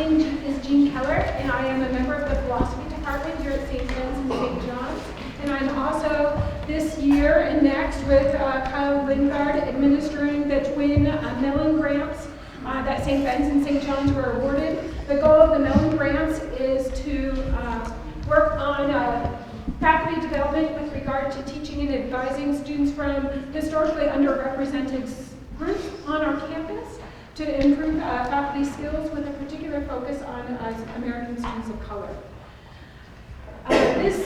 name is Jean Keller, and I am a member of the philosophy department here at St. Ben's and St. John's. And I'm also this year and next with Kyle Lingard administering the twin Mellon grants that St. Ben's and St. John's were awarded. The goal of the Mellon grants is to work on faculty development with regard to teaching and advising students from historically underrepresented groups on our campus to improve faculty skills with a particular focus on American students of color. This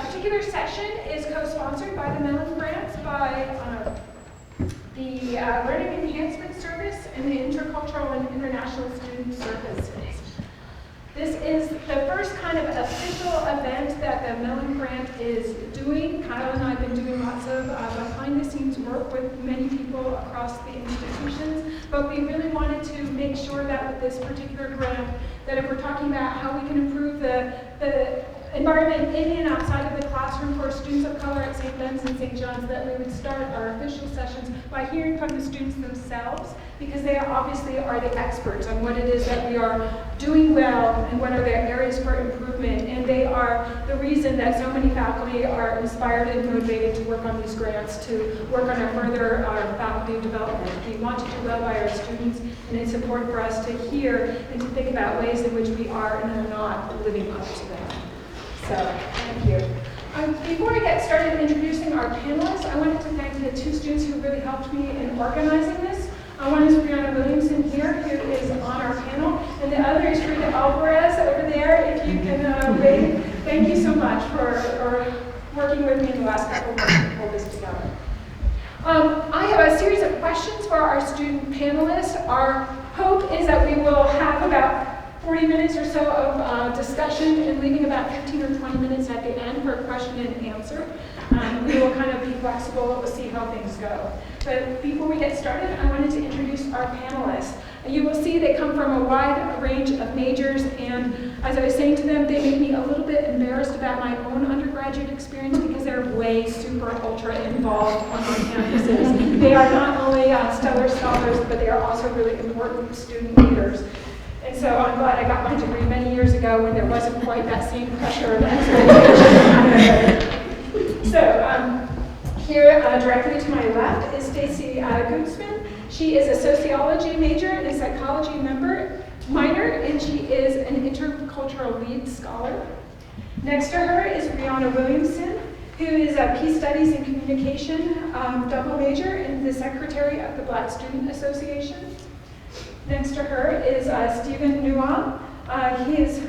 particular session is co-sponsored by the Mellon Grants by the Learning Enhancement Service and the Intercultural and International Student Services. This is the first kind of official event that the Mellon Grant is doing. Kyle and I have been doing lots of behind-the-scenes work with many people across the institutions, but we really wanted to make sure that with this particular grant, that if we're talking about how we can improve the environment in and outside of the classroom for students of color at St. Ben's and St. John's, that we would start our official sessions by hearing from the students themselves, because they obviously are the experts on what it is that we are doing well and what are their areas for improvement. And they are the reason that so many faculty are inspired and motivated to work on these grants, to work on our further faculty development. We want to do well by our students, and it's important for us to hear and to think about ways in which we are and are not living up to them. So, thank you. Before I get started introducing our panelists, I wanted to thank the two students who really helped me in organizing this. One is Bryanna Williamson here, who is on our panel, and the other is Rita Alvarez over there. If you can wave. Thank you so much for working with me in the last couple of months to pull this together. I have a series of questions for our student panelists. Our hope is that we will have about 40 minutes or so of discussion and leaving about 15 or 20 minutes at the end for a question and answer. We will kind of be flexible. We'll see how things go. But before we get started, I wanted to introduce our panelists. You will see they come from a wide range of majors, and as I was saying to them, they make me a little bit embarrassed about my own undergraduate experience because they're way super ultra involved on our campuses. They are not only stellar scholars, but they are also really important student leaders. And so I'm glad I got my degree many years ago when there wasn't quite that same pressure and expectation. So here directly to my left is Stacey Guzman. She is a sociology major and a psychology minor, and she is an intercultural lead scholar. Next to her is Bryanna Williamson, who is a Peace Studies and Communication double major and the secretary of the Black Student Association. Next to her is Stephen Nuah. His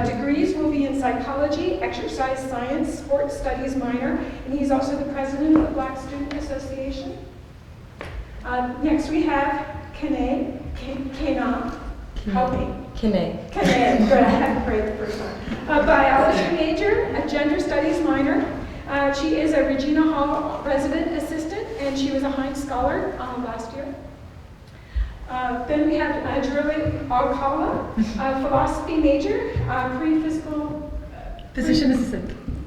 degrees will be in psychology, exercise science, sports studies minor, and he's also the president of the Black Student Association. Next we have Kenea. Help me. Kenea. Kenea, good, I had to pray the first time. A biology major, a gender studies minor. She is a Regina Hall resident assistant, and she was a Heinz Scholar last year. Then we have Jerly, Alcala, a philosophy major,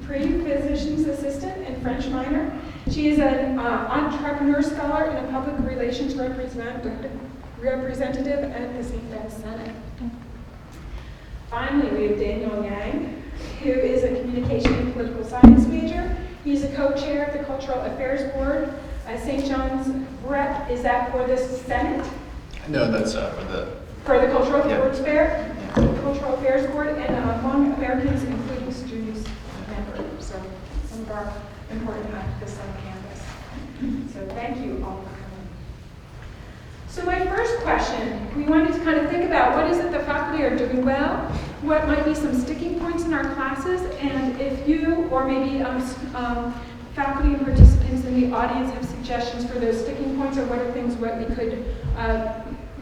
pre-physician's assistant and French minor. She is an entrepreneur scholar and a public relations representative at the St. Ben's Senate. Finally, we have Daniel Yang, who is a communication and political science major. He's a co-chair of the Cultural Affairs Board. St. John's rep, is that for the Senate? No, that's for the Cultural Affairs Fair, Cultural Affairs Board, and among Americans, including students, members. So some of our important activists on campus. So thank you all for coming. So my first question, we wanted to kind of think about what is it the faculty are doing well, what might be some sticking points in our classes, and if you or maybe faculty and participants in the audience have suggestions for those sticking points, or what are things what we could,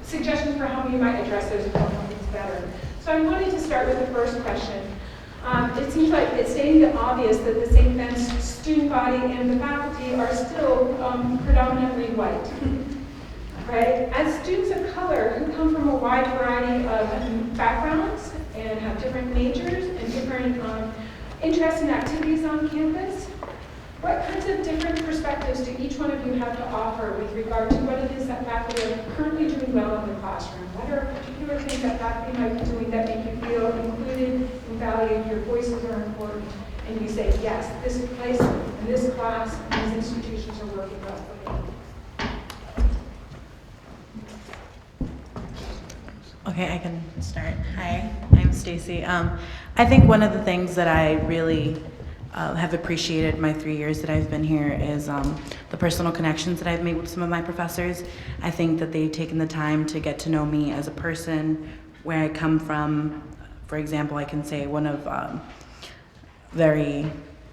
suggestions for how we might address those things better. So I wanted to start with the first question. It seems like it's stating the obvious that the St. Ben's student body and the faculty are still predominantly white. Right? As students of color who come from a wide variety of backgrounds and have different majors and different interests and activities on campus, what kinds of different perspectives do each one of you have to offer with regard to what it is that faculty are currently doing well in the classroom? What are particular things that faculty might be doing that and you say, yes, this place and this class and these institutions are working well for me. Okay, I can start. Hi, I'm Stacey. I think one of the things that I really have appreciated my 3 years that I've been here is the personal connections that I've made with some of my professors. I think that they've taken the time to get to know me as a person, where I come from. For example, I can say one of very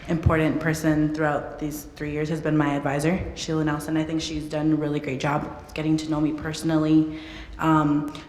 important person throughout these 3 years has been my advisor, Sheila Nelson. I think she's done a really great job getting to know me personally.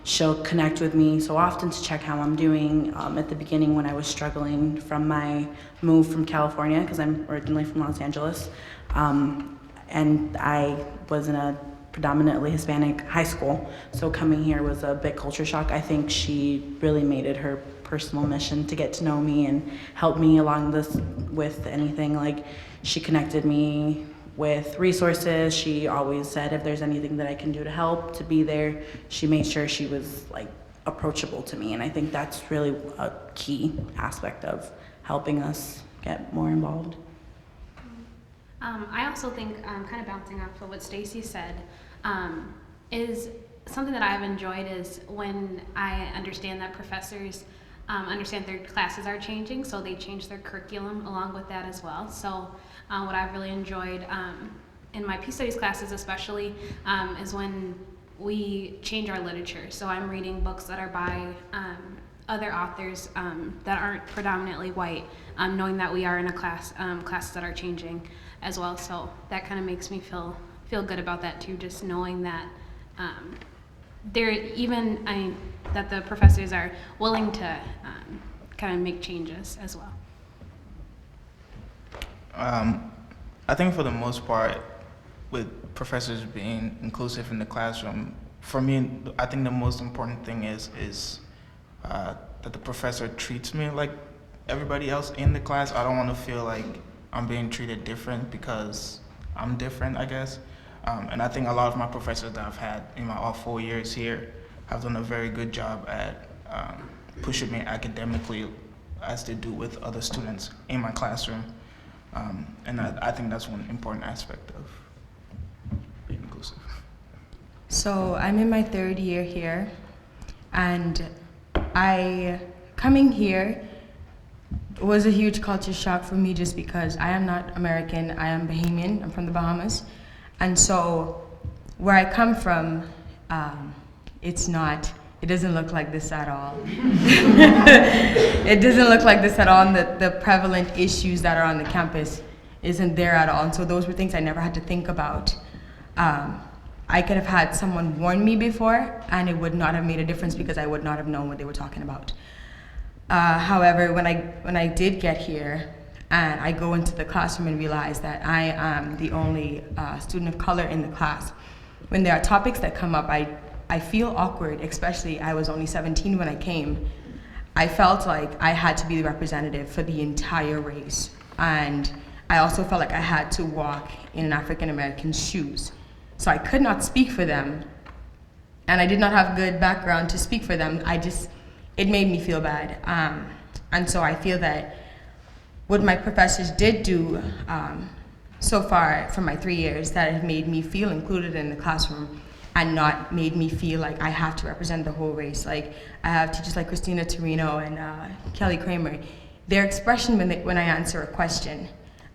She'll connect with me so often to check how I'm doing. At the beginning when I was struggling from my move from California, because I'm originally from Los Angeles, and I was in a predominantly Hispanic high school, so coming here was a big culture shock. I think she really made it her personal mission to get to know me and help me along this with anything. Like, she connected me with resources. She always said if there's anything that I can do to help, to be there. She made sure she was like approachable to me, and I think that's really a key aspect of helping us get more involved. I also think, kind of bouncing off of what Stacey said, is something that I've enjoyed is when I understand that professors understand their classes are changing, so they change their curriculum along with that as well. So what I've really enjoyed in my Peace Studies classes especially is when we change our literature. So I'm reading books that are by other authors that aren't predominantly white, knowing that we are in a classes that are changing as well. So that kind of makes me feel good about that too, just knowing that that the professors are willing to kind of make changes as well. I think for the most part, with professors being inclusive in the classroom, for me, I think the most important thing is that the professor treats me like everybody else in the class. I don't want to feel like I'm being treated different because I'm different, I guess. And I think a lot of my professors that I've had in my all 4 years here have done a very good job at pushing me academically as they do with other students in my classroom. And I think that's one important aspect of being inclusive. So I'm in my 3rd year here, and coming here was a huge culture shock for me, just because I am not American, I am Bahamian, I'm from the Bahamas. And so where I come from, it doesn't look like this at all. It doesn't look like this at all, and the prevalent issues that are on the campus isn't there at all. And so those were things I never had to think about. I could have had someone warn me before, and it would not have made a difference because I would not have known what they were talking about. However, when I did get here, and I go into the classroom and realize that I am the only student of color in the class, when there are topics that come up, I feel awkward, especially I was only 17 when I came. I felt like I had to be the representative for the entire race. And I also felt like I had to walk in an African American's shoes. So I could not speak for them. And I did not have good background to speak for them. It made me feel bad. And so I feel that what my professors did do so far for my 3 years, that have made me feel included in the classroom and not made me feel like I have to represent the whole race. Like, I have teachers like Christina Torino and Kelly Kramer. Their expression when I answer a question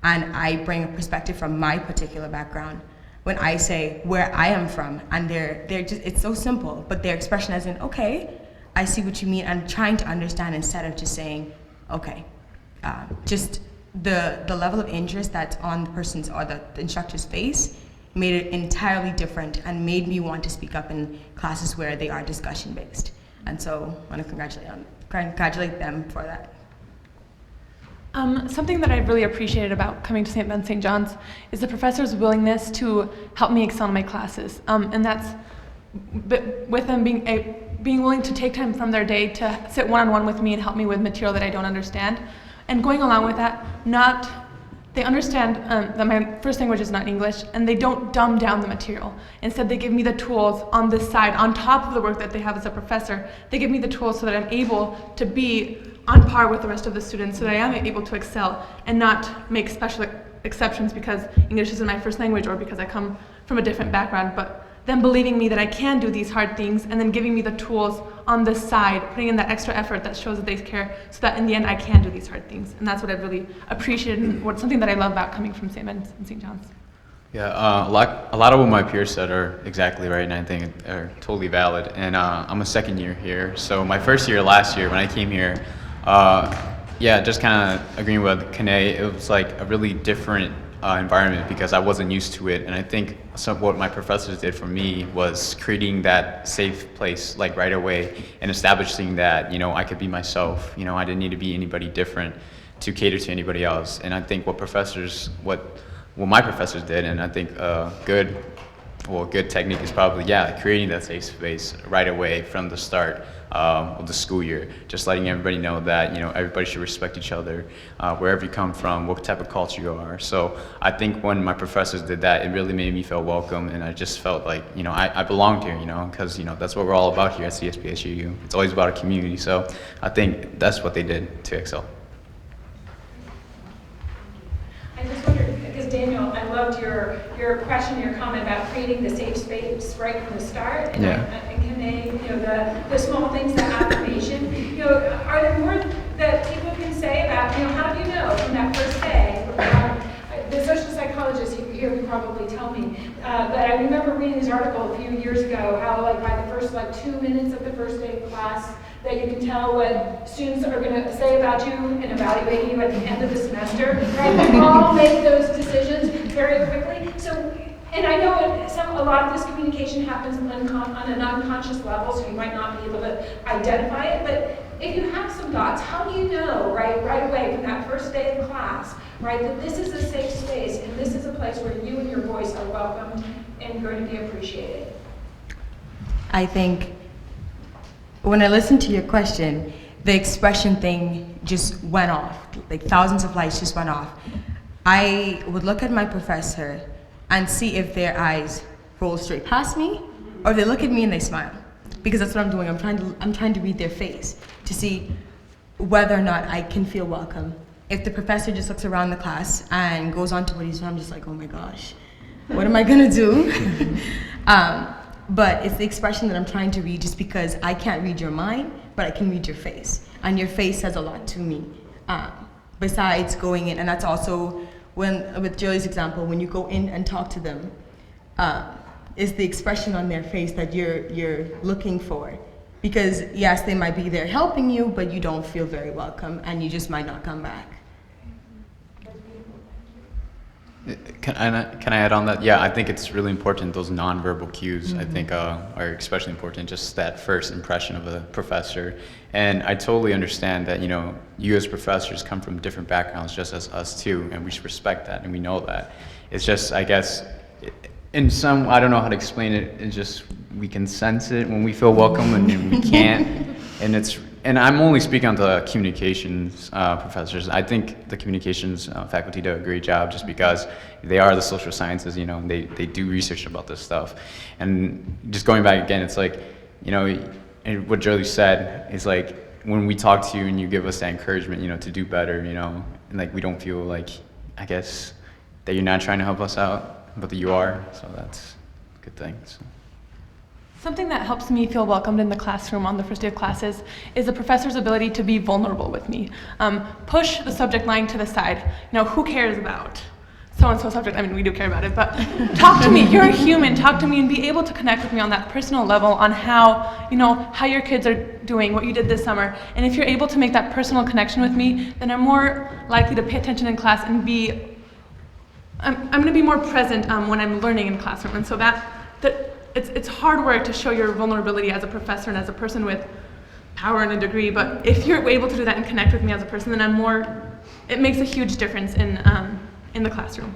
and I bring a perspective from my particular background, when I say where I am from, and they're just, it's so simple, but their expression as in, okay, I see what you mean, and trying to understand instead of just saying, okay. Just the level of interest that's on the person's or the instructor's face made it entirely different and made me want to speak up in classes where they are discussion based. And so I want to congratulate them for that. Something that I really appreciated about coming to St. Ben St. John's is the professor's willingness to help me excel in my classes. And that's with them being willing to take time from their day to sit one-on-one with me and help me with material that I don't understand. And going along with that, not they understand that my first language is not English, and they don't dumb down the material. Instead, they give me the tools on this side, on top of the work that they have as a professor. They give me the tools so that I'm able to be on par with the rest of the students, so that I am able to excel and not make special exceptions because English isn't my first language or because I come from a different background, but them believing me that I can do these hard things and then giving me the tools on this side, putting in that extra effort that shows that they care so that in the end I can do these hard things. And that's what I've really appreciated and something that I love about coming from St. Ben's and St. John's. Yeah, a lot of what my peers said are exactly right, and I think are totally valid. And I'm a second year here, so my first year last year when I came here, yeah, just kind of agreeing with Kenea, it was like a really different environment because I wasn't used to it, and I think what my professors did for me was creating that safe place like right away and establishing that, you know, I could be myself. You know, I didn't need to be anybody different to cater to anybody else. And I think what my professors did, and I think good technique is probably, yeah, creating that safe space right away from the start of the school year, just letting everybody know that, you know, everybody should respect each other, wherever you come from, what type of culture you are. So I think when my professors did that, it really made me feel welcome, and I just felt like, you know, I belonged here, you know, because, you know, that's what we're all about here at CSBSJU. It's always about a community, so I think that's what they did to excel. I just wondered, because Daniel, I loved your question, your comment about creating the safe space right from the start. And Yeah. And Kenea, you know, the small things, the affirmation. You know, are there more that people can say about, you know, how do you know from that first day? The social psychologist here would probably tell me, but I remember reading this article a few years ago, how like by the first 2 minutes of the first day of class, that you can tell what students are going to say about you and evaluate you at the end of the semester, right? We all make those decisions very quickly. So, and I know a lot of this communication happens on an unconscious level, so you might not be able to identify it, but if you have some thoughts, how do you know, right away from that first day of class, right, that this is a safe space and this is a place where you and your voice are welcomed and going to be appreciated? I think when I listened to your question, the expression thing just went off. Like thousands of lights just went off. I would look at my professor and see if their eyes roll straight past me, or they look at me and they smile. Because that's what I'm doing. I'm trying to read their face to see whether or not I can feel welcome. If the professor just looks around the class and goes on to what he's doing, I'm just like, oh my gosh, what am I gonna do? But it's the expression that I'm trying to read, just because I can't read your mind, but I can read your face. And your face says a lot to me. Besides going in, and that's also with Jerly's example, when you go in and talk to them, is the expression on their face that you're looking for. Because yes, they might be there helping you, but you don't feel very welcome, and you just might not come back. Can I add on that? Yeah, I think it's really important, those nonverbal cues, I think are especially important, just that first impression of a professor. And I totally understand that, you know, you as professors come from different backgrounds just as us too, and we should respect that, and we know that. It's just, I guess, in some, I don't know how to explain it, it's just, we can sense it when we feel welcome and then we can't. And I'm only speaking on the communications professors. I think the communications faculty do a great job just because they are the social sciences, you know, and they do research about this stuff. And just going back again, it's like, you know, and what Jerly said is like, when we talk to you and you give us that encouragement, you know, to do better, you know, and like we don't feel like, I guess, that you're not trying to help us out, but that you are, so that's a good thing. So. Something that helps me feel welcomed in the classroom on the first day of classes is the professor's ability to be vulnerable with me. Push the subject line to the side. You know, who cares about so-and-so subject? I mean, we do care about it, but talk to me. You're a human. Talk to me and be able to connect with me on that personal level on how, you know, how your kids are doing, what you did this summer. And if you're able to make that personal connection with me, then I'm more likely to pay attention in class and I'm going to be more present when I'm learning in the classroom. And so it's hard work to show your vulnerability as a professor and as a person with power and a degree, but if you're able to do that and connect with me as a person, then it makes a huge difference in the classroom.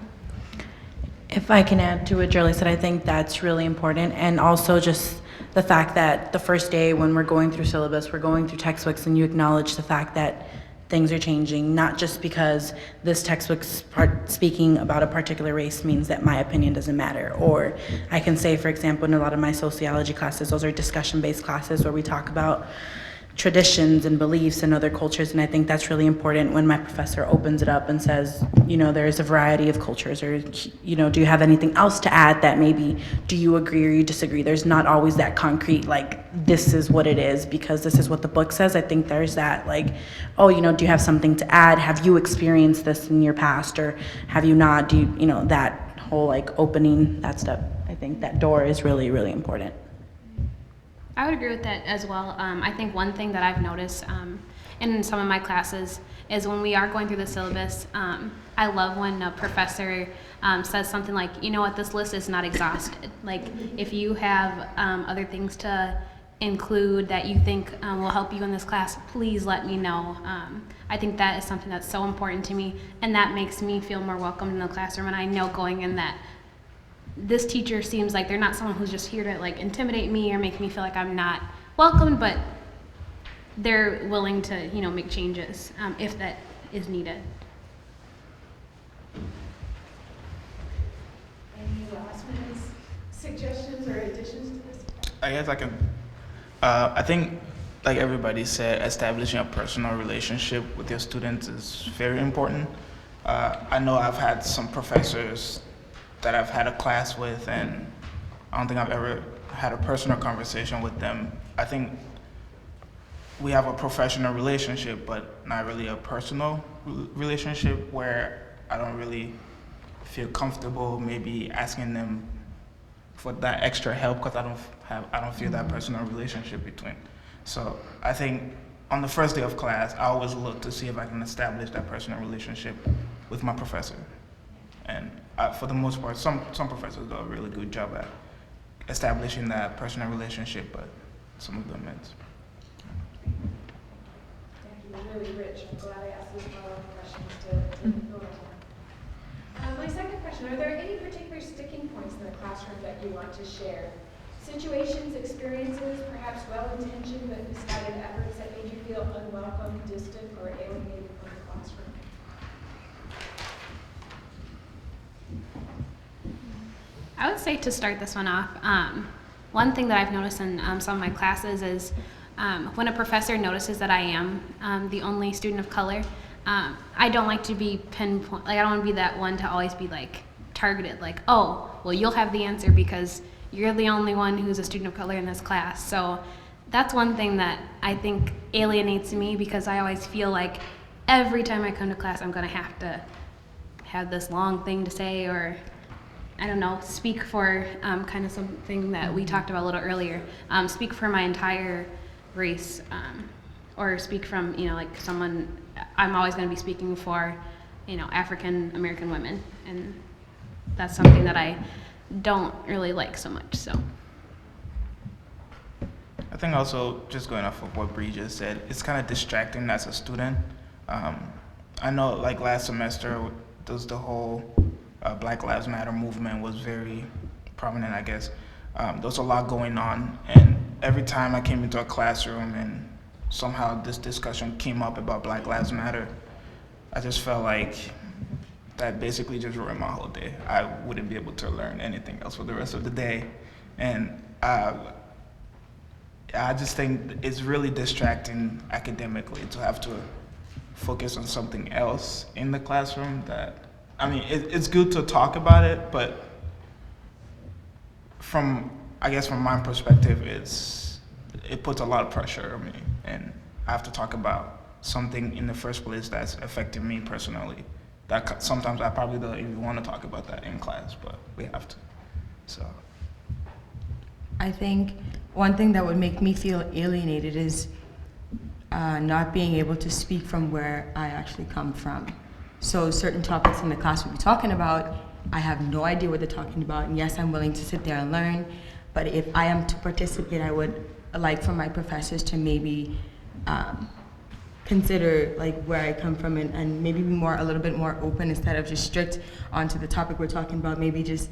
If I can add to what Jerly said, I think that's really important, and also just the fact that the first day when we're going through syllabus, we're going through textbooks, and you acknowledge the fact that things are changing, not just because this textbook's speaking about a particular race means that my opinion doesn't matter. Or I can say, for example, in a lot of my sociology classes, those are discussion-based classes where we talk about traditions and beliefs and other cultures, and I think that's really important when my professor opens it up and says, you know, there's a variety of cultures, or, you know, do you have anything else to add that maybe, do you agree or you disagree? There's not always that concrete, like, this is what it is because this is what the book says. I think there's that, like, oh, you know, do you have something to add? Have you experienced this in your past, or have you not? Do you, you know, that whole, like, opening that stuff, I think that door is really, really important. I would agree with that as well. I think one thing that I've noticed in some of my classes is when we are going through the syllabus, I love when a professor says something like, you know what, this list is not exhausted. Like, if you have other things to include that you think will help you in this class, please let me know. I think that is something that's so important to me, and that makes me feel more welcome in the classroom, and I know going in that this teacher seems like they're not someone who's just here to, like, intimidate me or make me feel like I'm not welcomed, but they're willing to, you know, make changes if that is needed. Any last minute suggestions or additions to this? I guess I can, I think, like everybody said, establishing a personal relationship with your students is very important. I know I've had some professors that I've had a class with, and I don't think I've ever had a personal conversation with them. I think we have a professional relationship, but not really a personal relationship, where I don't really feel comfortable maybe asking them for that extra help because I don't feel that personal relationship between. So I think on the first day of class, I always look to see if I can establish that personal relationship with my professor. And for the most part, some professors do a really good job at establishing that personal relationship, but some of them it's. Thank you, really rich. I'm glad I asked these follow-up questions to build on. My second question, are there any particular sticking points in the classroom that you want to share? Situations, experiences, perhaps well-intentioned but misguided efforts that made you feel unwelcome, distant, or alienated from the classroom? I would say, to start this one off, one thing that I've noticed in some of my classes is when a professor notices that I am the only student of color, I don't like to be pinpoint, like, I don't want to be that one to always be, like, targeted, like, oh, well, you'll have the answer because you're the only one who's a student of color in this class. So that's one thing that I think alienates me, because I always feel like every time I come to class, I'm going to have this long thing to say, or I don't know, speak for kind of something that we talked about a little earlier, speak for my entire race, or speak from, you know, like someone, I'm always going to be speaking for, you know, African American women, and that's something that I don't really like so much, so. I think also, just going off of what Bree just said, it's kind of distracting as a student. I know, like, last semester, the whole Black Lives Matter movement was very prominent, I guess. There was a lot going on, and every time I came into a classroom and somehow this discussion came up about Black Lives Matter, I just felt like that basically just ruined my whole day. I wouldn't be able to learn anything else for the rest of the day. And I just think it's really distracting academically to have to focus on something else in the classroom. That, I mean, it's good to talk about it, but from my perspective, it puts a lot of pressure on me, and I have to talk about something in the first place that's affecting me personally. That sometimes I probably don't even want to talk about that in class, but we have to. So I think one thing that would make me feel alienated is not being able to speak from where I actually come from. So certain topics in the class we'll be talking about, I have no idea what they're talking about, and yes, I'm willing to sit there and learn, but if I am to participate, I would like for my professors to maybe consider, like, where I come from, and maybe be a little bit more open instead of just strict onto the topic we're talking about. Maybe just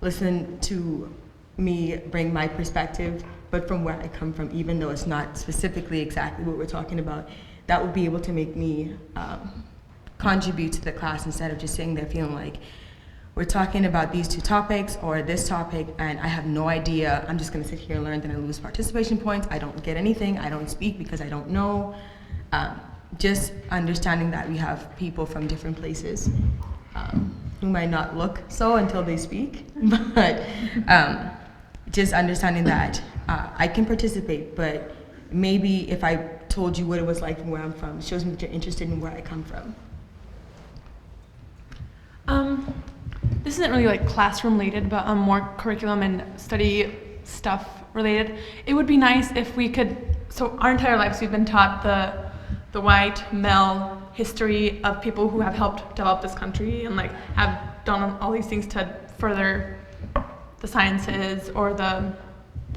listen to me bring my perspective, but from where I come from, even though it's not specifically exactly what we're talking about. that would be able to make me contribute to the class instead of just sitting there feeling like we're talking about these two topics or this topic and I have no idea. I'm just going to sit here and learn, then I lose participation points. I don't get anything. I don't speak because I don't know. Just understanding that we have people from different places who might not look so until they speak, but just understanding that I can participate, but maybe if I told you what it was like from where I'm from, it shows me that you're interested in where I come from. This isn't really like classroom related, but more curriculum and study stuff related. It would be nice if we could, so our entire lives we've been taught the white male history of people who have helped develop this country and like have done all these things to further the sciences or the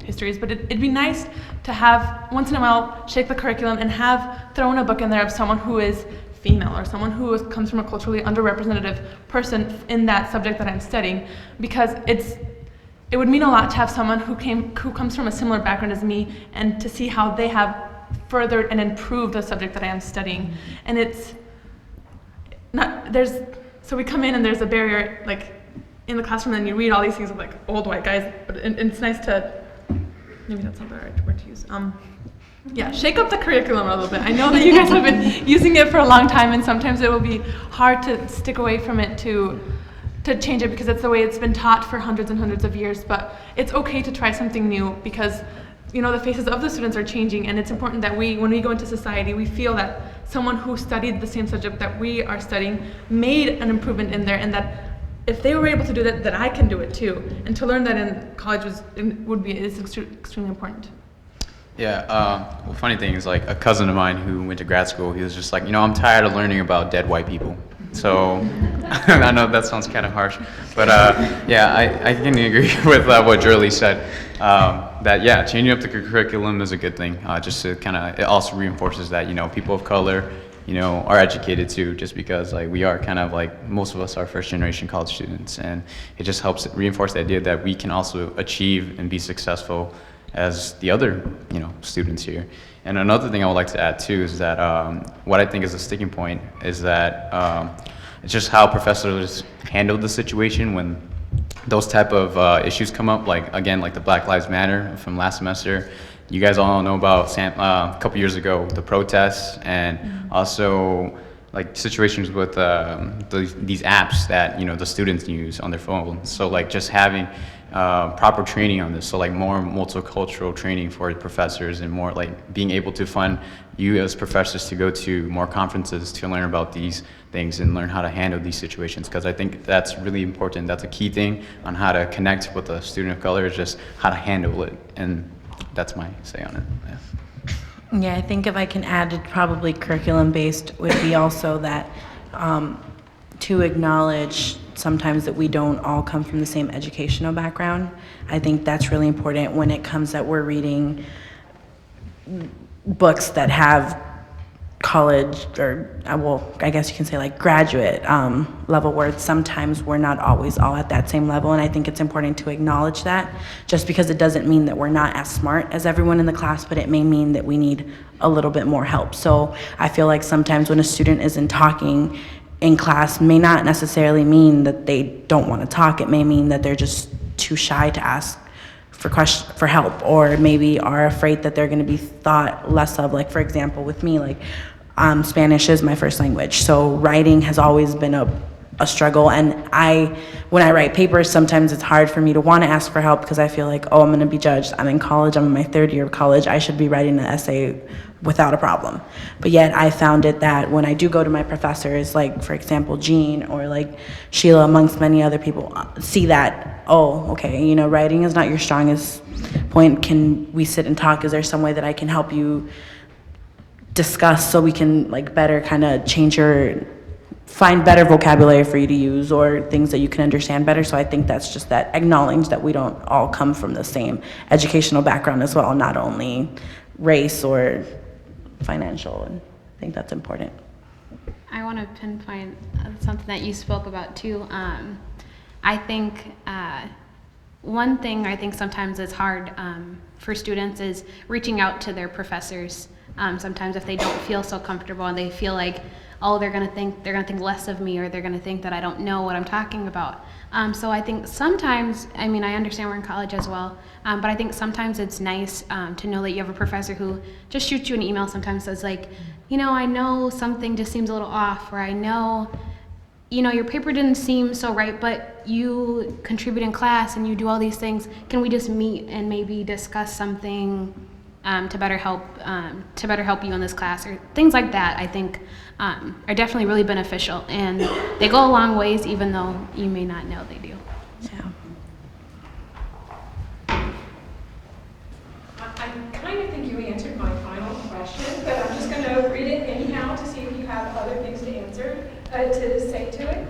histories, but it'd be nice to have once in a while shake the curriculum and have thrown a book in there of someone who is female or someone who comes from a culturally underrepresented person in that subject that I'm studying, because it would mean a lot to have someone who comes from a similar background as me and to see how they have furthered and improved the subject that I am studying. And it's not, so we come in and there's a barrier like in the classroom and you read all these things of like old white guys, but it's nice to, maybe that's not the right word to use. Yeah, shake up the curriculum a little bit. I know that you guys have been using it for a long time and sometimes it will be hard to stick away from it to change it because it's the way it's been taught for hundreds and hundreds of years, but it's okay to try something new because the faces of the students are changing, and it's important that when we go into society, we feel that someone who studied the same subject that we are studying made an improvement in there, and that if they were able to do that, that I can do it too. And to learn that in college is extremely important. Yeah, well, funny thing is, like, a cousin of mine who went to grad school, he was just like, I'm tired of learning about dead white people. So, I know that sounds kind of harsh, but yeah, I can agree with what Jerly said, that, yeah, changing up the curriculum is a good thing, just to it also reinforces that, people of color, are educated too, just because, like, we are kind of, like, most of us are first-generation college students, and it just helps reinforce the idea that we can also achieve and be successful as the other, students here. And another thing I would like to add too is that what I think is a sticking point is that it's just how professors handle the situation when those type of issues come up, like the Black Lives Matter from last semester. You guys all know about a couple years ago, the protests, and also like situations with these apps that the students use on their phone. So like just having proper training on this, so like more multicultural training for professors and more like being able to fund you as professors to go to more conferences to learn about these things and learn how to handle these situations, because I think that's really important. That's a key thing on how to connect with a student of color, is just how to handle it, and that's my say on it. Yeah, I think if I can add, probably curriculum-based would be also that to acknowledge sometimes that we don't all come from the same educational background. I think that's really important when it comes that we're reading books that have college or, I guess you can say like graduate level, where sometimes we're not always all at that same level. And I think it's important to acknowledge that, just because it doesn't mean that we're not as smart as everyone in the class, but it may mean that we need a little bit more help. So I feel like sometimes when a student isn't talking in class may not necessarily mean that they don't want to talk. It may mean that they're just too shy to ask for help, or maybe are afraid that they're going to be thought less of. Like, for example, with me, like Spanish is my first language, so writing has always been a struggle. And when I write papers, sometimes it's hard for me to want to ask for help because I feel like, I'm going to be judged. I'm in college, I'm in my third year of college, I should be writing an essay without a problem. But yet I found it that when I do go to my professors, like for example Jean or like Sheila, amongst many other people, see that, okay, writing is not your strongest point. Can we sit and talk? Is there some way that I can help you discuss so we can like better kind of find better vocabulary for you to use, or things that you can understand better? So I think that's just that, acknowledge that we don't all come from the same educational background as well, not only race or financial, and I think that's important. I want to pinpoint something that you spoke about too. I think one thing I think sometimes is hard for students is reaching out to their professors. Sometimes if they don't feel so comfortable and they feel like, oh, they're gonna think less of me, or they're gonna think that I don't know what I'm talking about. So I think sometimes, I mean, I understand we're in college as well, but I think sometimes it's nice to know that you have a professor who just shoots you an email sometimes, says like, you know, I know something just seems a little off, or I know, you know, your paper didn't seem so right, but you contribute in class and you do all these things. Can we just meet and maybe discuss something to better help you in this class, or things like that? I think are definitely really beneficial, and they go a long ways, even though you may not know they do. Yeah. I kind of think you answered my final question, but I'm just going to read it anyhow to see if you have other things to answer, to say to it.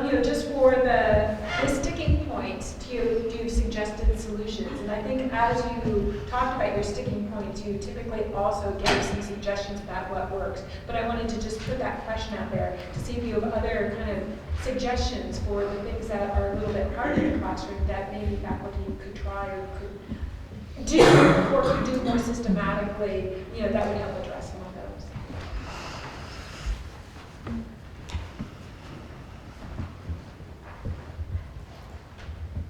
You know, just for the sticking points, you suggested solutions. And I think as you talked about your sticking points, you typically also gave some suggestions about what works. But I wanted to just put that question out there to see if you have other kind of suggestions for the things that are a little bit harder in the classroom that maybe faculty could try or could do, or could do more systematically, you know, that would help address some of those.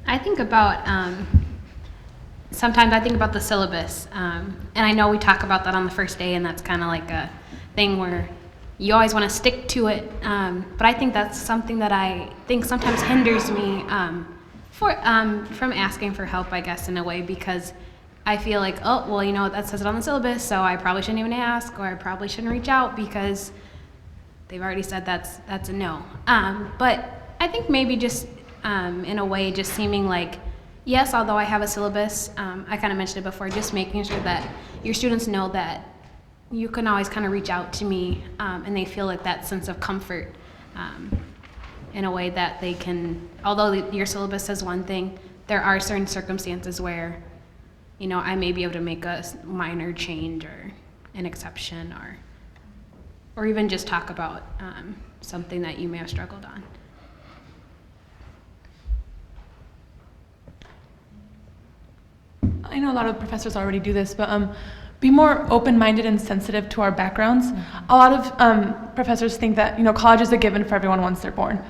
I think about, sometimes I think about the syllabus, and I know we talk about that on the first day, and that's kind of like a thing where you always want to stick to it, but I think that's something that I think sometimes hinders me from asking for help, I guess, in a way, because I feel like, oh, well, you know, that says it on the syllabus, so I probably shouldn't even ask, or I probably shouldn't reach out because they've already said that's a no. But I think maybe just in a way, just seeming like, yes, although I have a syllabus, I kind of mentioned it before, just making sure that your students know that you can always kind of reach out to me, and they feel like that sense of comfort in a way that they can, although your syllabus says one thing, there are certain circumstances where, you know, I may be able to make a minor change or an exception, or even just talk about something that you may have struggled on. I know a lot of professors already do this, but be more open-minded and sensitive to our backgrounds. A lot of professors think that, you know, college is a given for everyone once they're born.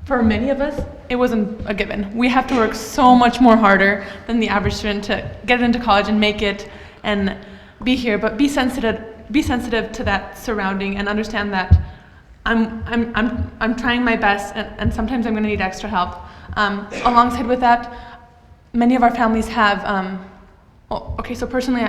For many of us, it wasn't a given. We have to work so much more harder than the average student to get into college and make it and be here. But be sensitive to that surrounding and understand that I'm trying my best, and sometimes I'm going to need extra help. Alongside with that, many of our families have. So personally,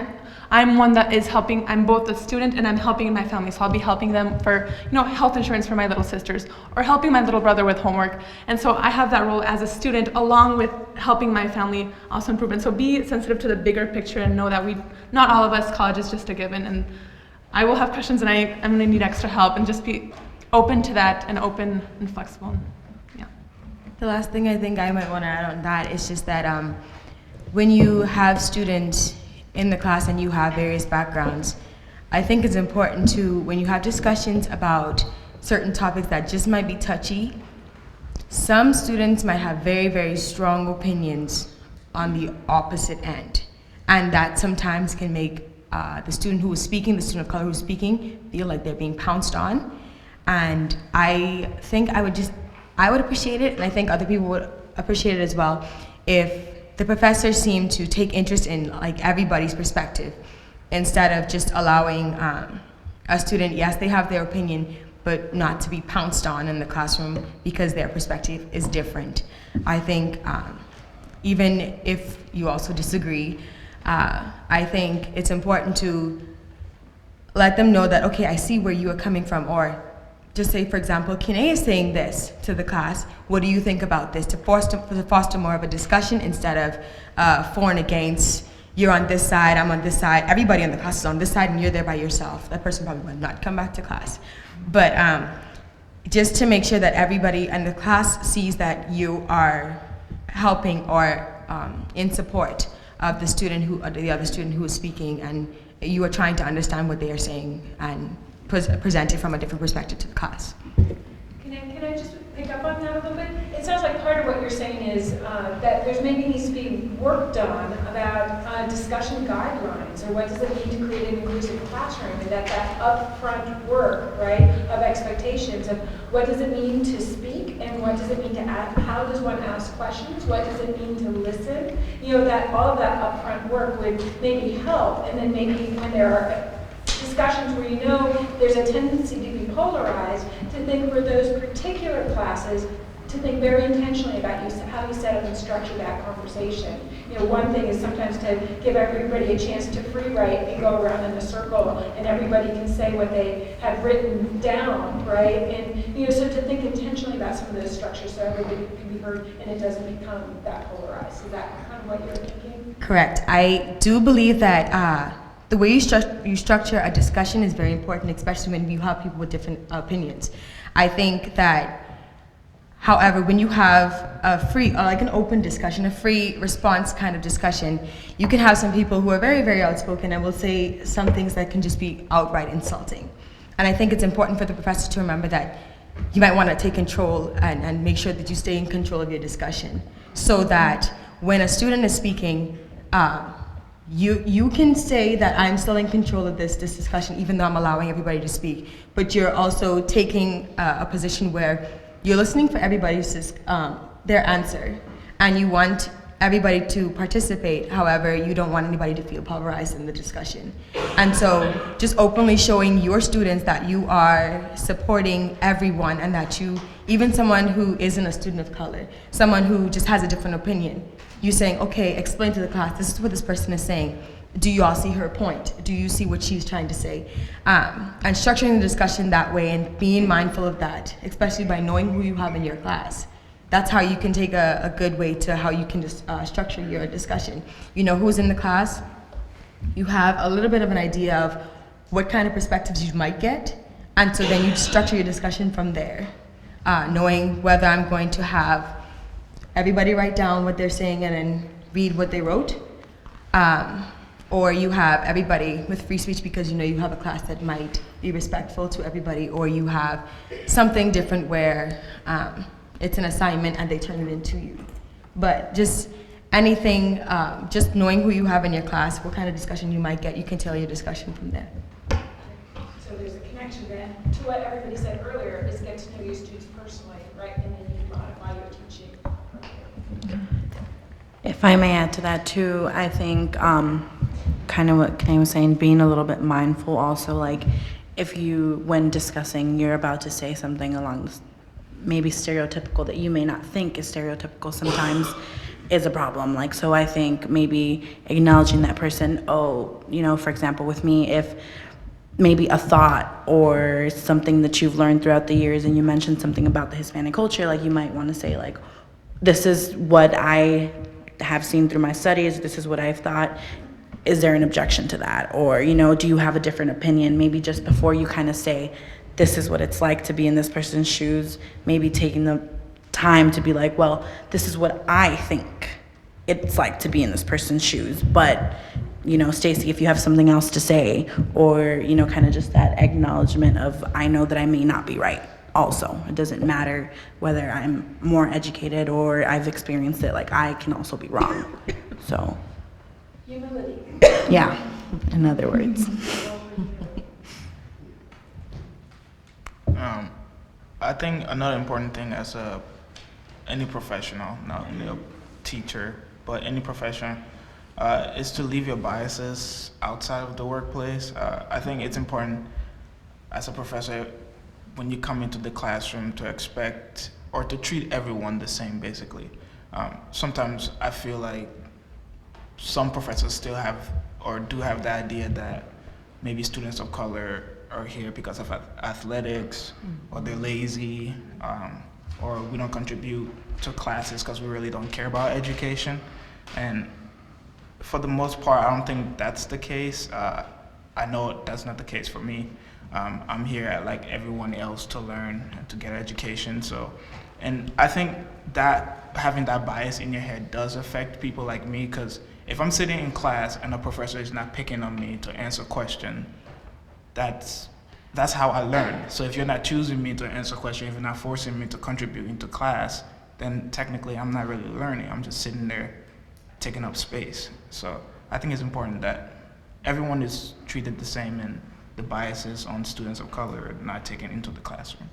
I'm one that is helping. I'm both a student and I'm helping in my family. So I'll be helping them for, you know, health insurance for my little sisters, or helping my little brother with homework. And so I have that role as a student, along with helping my family also improve. And so be sensitive to the bigger picture and know that not all of us, college is just a given. And I will have questions, and I'm going to need extra help, and just be open to that and open and flexible. Yeah. The last thing I think I might want to add on that is just that when you have students in the class and you have various backgrounds, I think it's important to, when you have discussions about certain topics that just might be touchy, some students might have very, very strong opinions on the opposite end. And that sometimes can make the student who is speaking, the student of color who is speaking, feel like they're being pounced on. And I think I would appreciate it, and I think other people would appreciate it as well, if the professors seem to take interest in like everybody's perspective, instead of just allowing a student, yes, they have their opinion, but not to be pounced on in the classroom because their perspective is different. I think even if you also disagree, I think it's important to let them know that, okay, I see where you are coming from, or just say, for example, Kenea is saying this to the class. What do you think about this? To foster more of a discussion instead of for and against. You're on this side, I'm on this side. Everybody in the class is on this side, and you're there by yourself. That person probably will not come back to class. But just to make sure that everybody in the class sees that you are helping or in support of the other student who is speaking, and you are trying to understand what they are saying and present it from a different perspective to the class. Can I just pick up on that a little bit? It's sounds like part of what you're saying is that there's maybe needs to be work done about discussion guidelines, or what does it mean to create an inclusive classroom, and that upfront work, right, of expectations of what does it mean to speak, and what does it mean to ask, how does one ask questions, what does it mean to listen, you know, that all of that upfront work would maybe help, and then maybe when there are discussions where you know there's a tendency to be polarized, to think for those particular classes, to think very intentionally about how you set up and structure that conversation. You know, one thing is sometimes to give everybody a chance to free write and go around in a circle, and everybody can say what they have written down, right? And you know, so to think intentionally about some of those structures so everybody can be heard and it doesn't become that polarized. Is that kind of what you're thinking? Correct. I do believe that the way you structure a discussion is very important, especially when you have people with different opinions. I think that, however, when you have a free, like an open discussion, a free response kind of discussion, you can have some people who are very, very outspoken and will say some things that can just be outright insulting. And I think it's important for the professors to remember that you might want to take control and make sure that you stay in control of your discussion, so that when a student is speaking, you can say that I'm still in control of this discussion, even though I'm allowing everybody to speak, but you're also taking a position where you're listening for everybody's their answer, and you want everybody to participate. However, you don't want anybody to feel pulverized in the discussion. And so just openly showing your students that you are supporting everyone, and that you, even someone who isn't a student of color, someone who just has a different opinion, you saying, okay, explain to the class, this is what this person is saying. Do you all see her point? Do you see what she's trying to say? And structuring the discussion that way and being mindful of that, especially by knowing who you have in your class. That's how you can take a good way to how you can structure your discussion. You know who's in the class, you have a little bit of an idea of what kind of perspectives you might get, and so then you structure your discussion from there, knowing whether I'm going to have everybody write down what they're saying and then read what they wrote, or you have everybody with free speech because you know you have a class that might be respectful to everybody, or you have something different where it's an assignment and they turn it into you. But just anything, just knowing who you have in your class, what kind of discussion you might get, you can tailor your discussion from there. So there's a connection then to what everybody said earlier, is get to know your students personally, right? And then you modify your teaching. If I may add to that too, I think kind of what Kenea was saying, being a little bit mindful also, like if you, when discussing, you're about to say something along this, maybe stereotypical that you may not think is stereotypical sometimes is a problem. Like, so I think maybe acknowledging that person, oh, you know, for example, with me, if maybe a thought or something that you've learned throughout the years and you mentioned something about the Hispanic culture, like you might want to say like, this is what I have seen through my studies, this is what I've thought, is there an objection to that? Or, you know, do you have a different opinion? Maybe just before you kind of say, this is what it's like to be in this person's shoes, maybe taking the time to be like, well, this is what I think it's like to be in this person's shoes, but, you know, Stacey, if you have something else to say, or, you know, kind of just that acknowledgement of, I know that I may not be right. Also, it doesn't matter whether I'm more educated or I've experienced it, like I can also be wrong. So Humility. Yeah, in other words. I think another important thing as any professional, not only a teacher, but any professional, is to leave your biases outside of the workplace. I think it's important as a professor, when you come into the classroom, to expect or to treat everyone the same, basically. Sometimes I feel like some professors still have or do have the idea that maybe students of color are here because of athletics, or they're lazy, or we don't contribute to classes because we really don't care about education. And for the most part, I don't think that's the case. I know that's not the case for me. I'm here like everyone else to learn and to get education. So, and I think that having that bias in your head does affect people like me, because if I'm sitting in class and a professor is not picking on me to answer a question, that's how I learn. So if you're not choosing me to answer a question, if you're not forcing me to contribute into class, then technically I'm not really learning. I'm just sitting there taking up space. So I think it's important that everyone is treated the same and the biases on students of color are not taken into the classroom.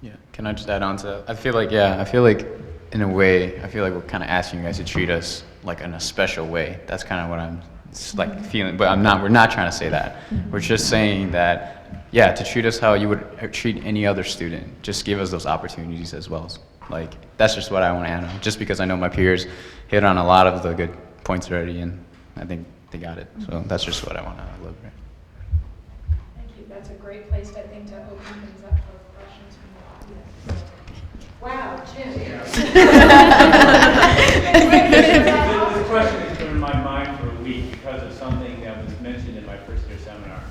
Yeah, can I just add on to that? I feel like in a way, I feel like we're kind of asking you guys to treat us like in a special way. That's kind of what I'm like feeling, but we're not trying to say that. We're just saying that, yeah, to treat us how you would treat any other student. Just give us those opportunities as well. Like, that's just what I want to add on, just because I know my peers hit on a lot of the good points already, and I think they got it. So that's just what I want to elaborate. Thank you. That's a great place, I think, to open things up for questions from the audience. Wow, Jim. This question has been in my mind for a week because of something that was mentioned in my first year seminar.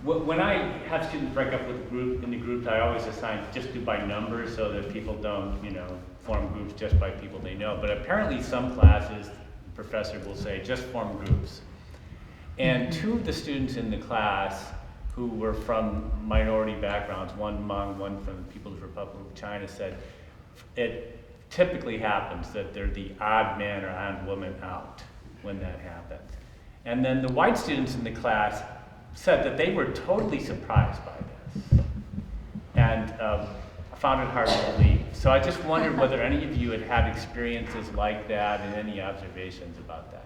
When I have students break up with in the groups, I always assign just do by numbers so that people don't, form groups just by people they know. But apparently some classes, the professor will say just form groups. And two of the students in the class who were from minority backgrounds, one Hmong, one from the People's Republic of China, said it typically happens that they're the odd man or odd woman out when that happens. And then the white students in the class said that they were totally surprised by this and found it hard to believe. So I just wondered whether any of you had had experiences like that and any observations about that.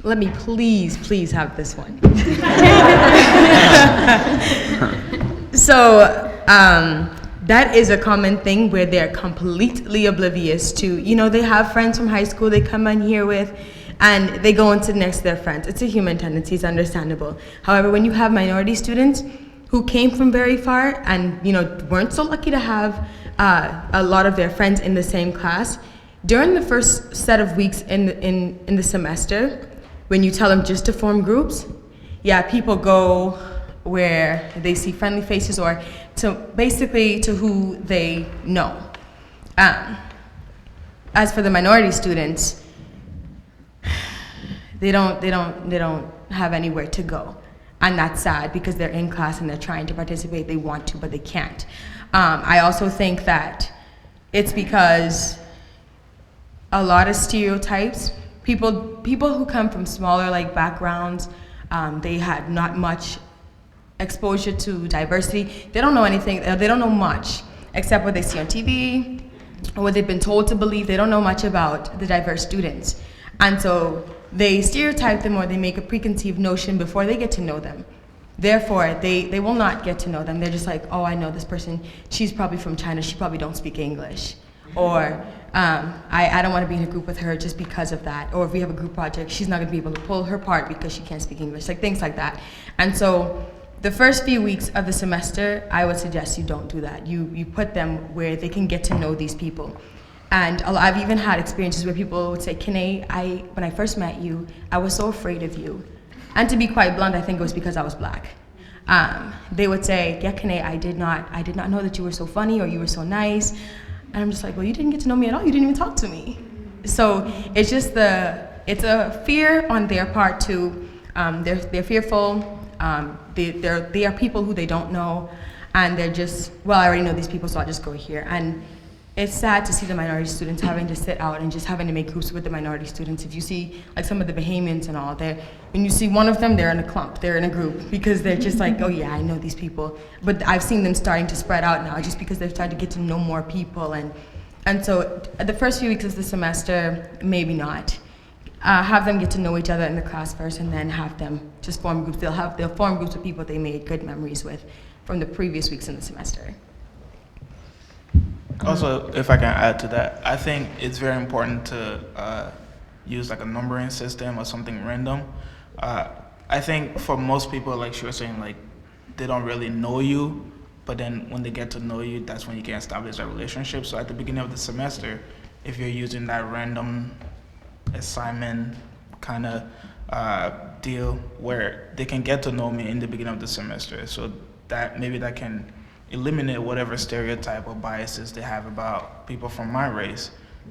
Let me please have this one. So that is a common thing where they're completely oblivious to, they have friends from high school they come in here with, and they go and sit next to their friends. It's a human tendency, it's understandable. However, when you have minority students who came from very far and weren't so lucky to have a lot of their friends in the same class, during the first set of weeks in the semester, when you tell them just to form groups, people go where they see friendly faces or basically to who they know. As for the minority students, they don't have anywhere to go. And that's sad because they're in class and they're trying to participate, they want to, but they can't. I also think that it's because a lot of stereotypes, people who come from smaller backgrounds, they had not much exposure to diversity. They don't know anything, they don't know much except what they see on TV or what they've been told to believe. They don't know much about the diverse students. And so they stereotype them or they make a preconceived notion before they get to know them. Therefore, they will not get to know them. They're just like, oh, I know this person, she's probably from China, she probably don't speak English. Or I don't want to be in a group with her just because of that. Or if we have a group project, she's not going to be able to pull her part because she can't speak English, things like that. And so the first few weeks of the semester, I would suggest you don't do that. You put them where they can get to know these people. And I've even had experiences where people would say, Kenea, when I first met you, I was so afraid of you. And to be quite blunt, I think it was because I was black. They would say, yeah, Kenea, I did not know that you were so funny or you were so nice. And I'm just like, well, you didn't get to know me at all. You didn't even talk to me. So it's just it's a fear on their part too. They're fearful. They are people who they don't know. And they're just, well, I already know these people, so I'll just go here. And it's sad to see the minority students having to sit out and just having to make groups with the minority students. If you see some of the Bahamians and all, when you see one of them, they're in a clump, they're in a group, because they're just like, oh yeah, I know these people. But I've seen them starting to spread out now just because they've started to get to know more people. And so the first few weeks of the semester, maybe not. Have them get to know each other in the class first and then have them just form groups. They'll form groups with people they made good memories with from the previous weeks in the semester. Also, if I can add to that, I think it's very important to use a numbering system or something random. I think for most people, like she was saying, they don't really know you, but then when they get to know you, that's when you can establish a relationship. So at the beginning of the semester, if you're using that random assignment kind of deal where they can get to know me in the beginning of the semester, so that maybe that can eliminate whatever stereotype or biases they have about people from my race.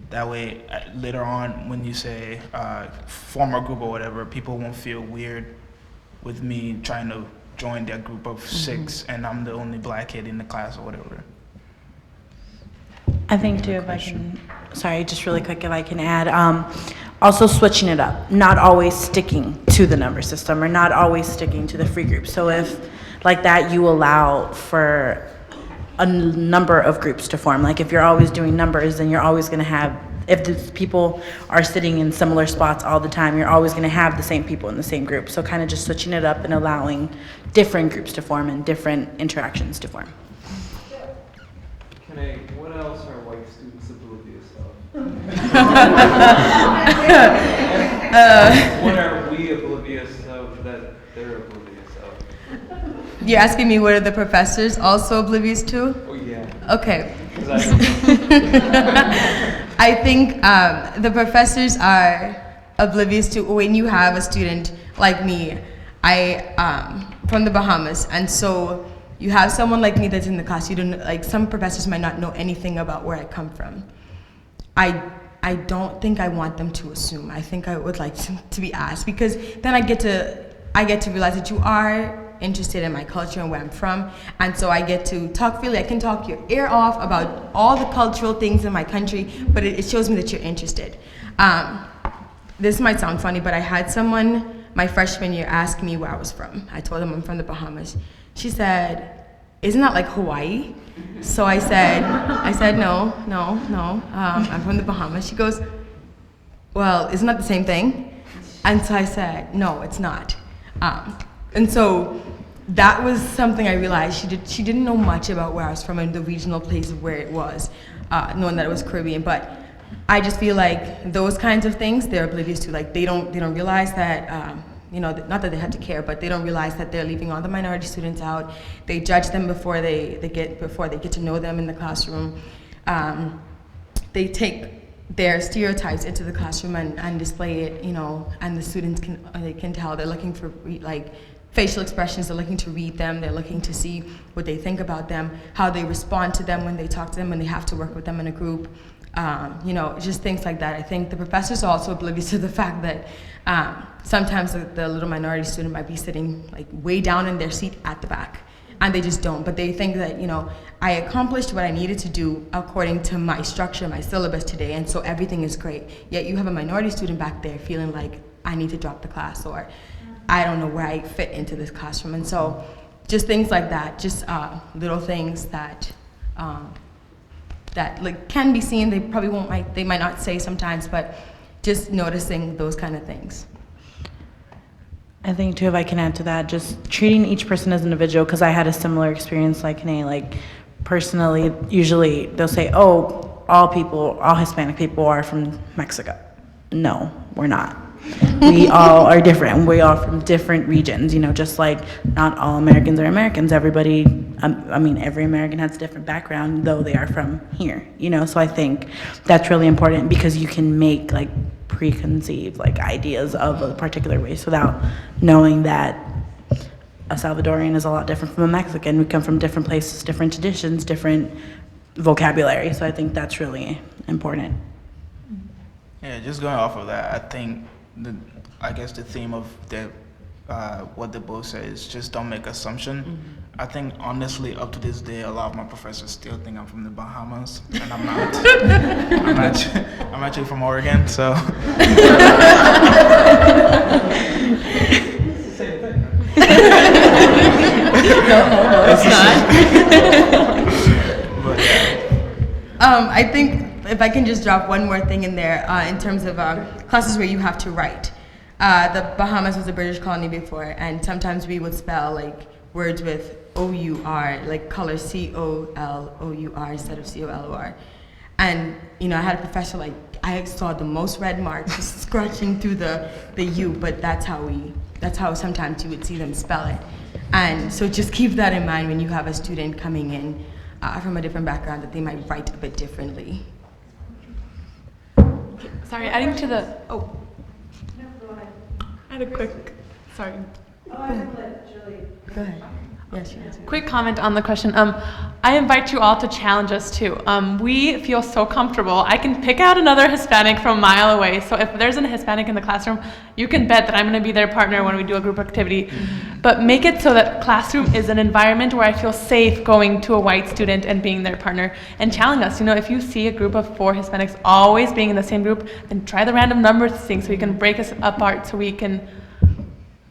That way, later on, when you say form a group or whatever, people won't feel weird with me trying to join their group of 6 and I'm the only black kid in the class or whatever. I think too, if I can, sorry, just really quick, if I can add, also switching it up, not always sticking to the number system or not always sticking to the free group. So if like that, you allow for a number of groups to form. Like if you're always doing numbers, then you're always going to have, if the people are sitting in similar spots all the time, you're always going to have the same people in the same group. So kind of just switching it up and allowing different groups to form and different interactions to form. Kenea, what else are white students oblivious of? What are we oblivious of that they're oblivious of? You're asking me what are the professors also oblivious to? Oh yeah. Okay. 'Cause I don't know. I think the professors are oblivious to when you have a student like me. From the Bahamas, and so you have someone like me that's in the class. You don't like some professors might not know anything about where I come from. I don't think I want them to assume. I think I would like to be asked, because then I get to realize that you are interested in my culture and where I'm from, and so I get to talk freely. I can talk your ear off about all the cultural things in my country, but it shows me that you're interested. This might sound funny, but I had someone my freshman year ask me where I was from. I told them I'm from the Bahamas. She said, "Isn't that like Hawaii?" So I said, no, I'm from the Bahamas. She goes, "Well, isn't that the same thing?" And so I said, "No, it's not." And so that was something I realized. She didn't know much about where I was from and the regional place of where it was, knowing that it was Caribbean. But I just feel like those kinds of things they're oblivious to. Like they don't realize that, not that they have to care, but they don't realize that they're leaving all the minority students out. They judge them before they get to know them in the classroom. They take their stereotypes into the classroom and display it, and the students can tell. They're looking for facial expressions. They're looking to read them. They're looking to see what they think about them, how they respond to them when they talk to them, when they have to work with them in a group. Just things like that. I think the professors are also oblivious to the fact that sometimes the little minority student might be sitting like way down in their seat at the back, and they just don't. But they think that, I accomplished what I needed to do according to my structure, my syllabus today, and so everything is great. Yet you have a minority student back there feeling like, I need to drop the class, or I don't know where I fit into this classroom. And so just things like that, just little things that can be seen. They might not say sometimes, but just noticing those kind of things. I think too, if I can add to that, just treating each person as an individual, because I had a similar experience like Kenea. Like personally, usually they'll say, "Oh, all Hispanic people are from Mexico." No, we're not. We all are different. We all from different regions, just like not all Americans are Americans. Everybody, every American has a different background, though they are from here, So I think that's really important, because you can make preconceived ideas of a particular race without knowing that a Salvadorian is a lot different from a Mexican. We come from different places, different traditions, different vocabulary. So I think that's really important. Yeah, just going off of that, I think the theme of what the book says is just don't make assumption. Mm-hmm. I think honestly, up to this day, a lot of my professors still think I'm from the Bahamas, and I'm not. I'm actually from Oregon, so. It's the same thing. No, it's not. But, yeah. I think if I can just drop one more thing in there, in terms of classes where you have to write. The Bahamas was a British colony before, and sometimes we would spell words with O-U-R, color C-O-L-O-U-R instead of C-O-L-O-R. And, I had a professor, I saw the most red marks just scratching through the U, but that's how sometimes you would see them spell it. And so just keep that in mind when you have a student coming in from a different background, that they might write a bit differently. Sorry, adding to the, I had a quick, sorry. Oh, I can let Jerly. Go ahead. Yes, yes. Quick comment on the question. I invite you all to challenge us too. We feel so comfortable. I can pick out another Hispanic from a mile away. So if there's a Hispanic in the classroom, you can bet that I'm going to be their partner when we do a group activity. But make it so that classroom is an environment where I feel safe going to a white student and being their partner, and challenge us. You know, if you see a group of 4 Hispanics always being in the same group, then try the random numbers thing so you can break us apart so we can